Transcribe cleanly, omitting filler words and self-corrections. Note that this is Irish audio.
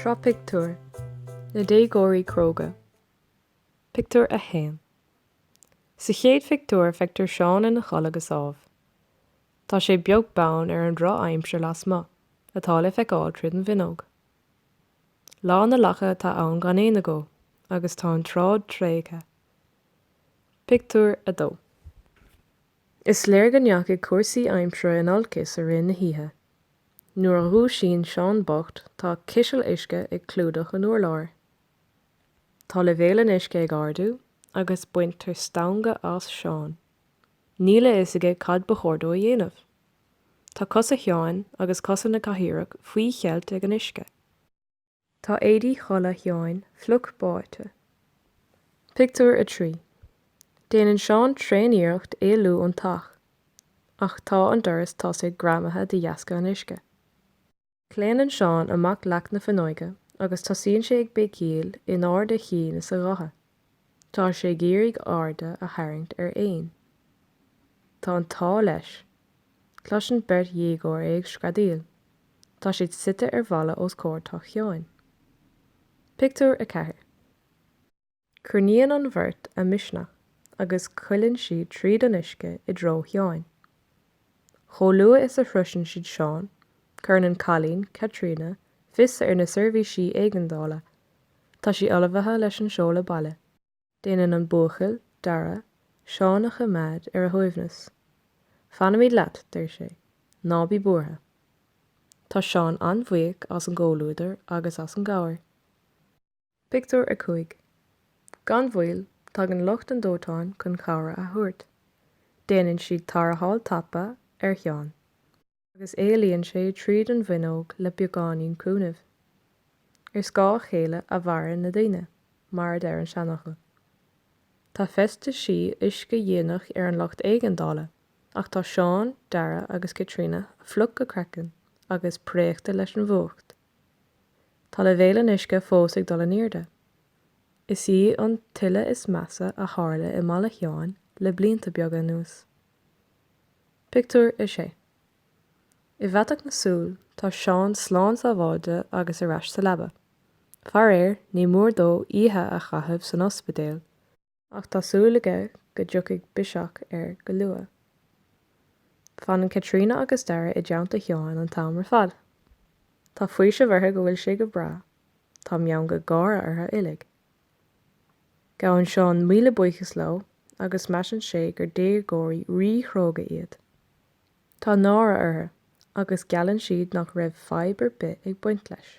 Trá Pictiúr, na Déagóirí Cróga. Pictiúr a hain. Sa chéad Pictiúr feictear Seán ina chola go sábh. Tá sé beag bán ar an rá aimsir las ma, atá le feiceáil tríd an bhinóg. Lá na lacha tá ann gan éana go, agus tá an trád tréige. Pictiúr a dó. Is léir go neach cuasaí aimsire in olcas a rinn na híthe. Nuair a dhú sin Seán bocht, tá cisiil uisce ag clúdach an uairlár. Tá le bhéal an uisce ag ardú, agus buint tar stanga as Seán. Níla isige cad bechordó a dhéanamh. Tá cos a cheáin agus cosan na cathaoireach faoi chealt ag an uisce. Tá éadaí chola cheáin fluc báite. Pictiúr a trí. Déanann Seán tréiníocht éalú an tach, ach tá an doras tosaigh gramathe de dheasca an uisce. Cléanann Seán amach leacht na fhuinóige, agus tosíonn sé ag bécéal in áir de chéine sa ratha. Tá sé géirigh arda a tharraingt ar éin. Tá an tá leis. Cloiseann beirt Déagóir ag scradíal. Tá siad suite ar bhalla os cóir tá cheáin. Pictiúr a ceathair. Chruiníonn an bheirt a misneach, agus chuileann siad tríd an uisce i dtreo cheáin. Chomh luath is a thruiseann siad Seán, chuireann Cailín, Caitríona, fis ar na seirbhísí éigeandála. Tá sí olmhathe leis an seola baile. Déanann an buachail, dara, Seán a choimeád ar a thuaimhneas. Fanamid leat, dir sé, nábí buartha. Tá Seán an-bhuíoch as an ggóluaidir agus as an gabhair. Pictiúr a chuig. Gan bhfuil, tá an lucht an dótáin chun cabhra a thuairt. Déanann siad tarrtháil tapa ar cheann, agus éalaíonn sé tríd an bhinóg le beagáinín cúnamh. Ar scá chéile a bharr na daoine, mar ar an seanachla. Tá festa sí uisce dhéanach ar an lucht éigeandála, ach tá Seán, Dara agus Caitríona a fluc go creiceann agus préachta leis an bhuacht. Tá le bhéal an uisce fós ag dul an airde. Is í an tuile is measa a tharla i mala cheáin le blianta beaga nús. Pictiúr a sé. I bheatach na súl, tá Seán slán sa bháide agus a reis sa leba. Far éir, ní mór dó ihe a chathebh san ospidéal, ach tá súil aige go dtiocfaidh biseach ar go luath. Fanann Caitríona agus Dara i dteannta cheáin an tamar fad. Tá faoise bhartha go bhfuil sé go bra, tá meann go gáire artha uilig. Gabhann Seán míle buíochas leo agus maiseann sé gur Déagóirí rí Cróga iad. Tá nára artha, agus geallann siad nach raibh fibre bit ag buint leis.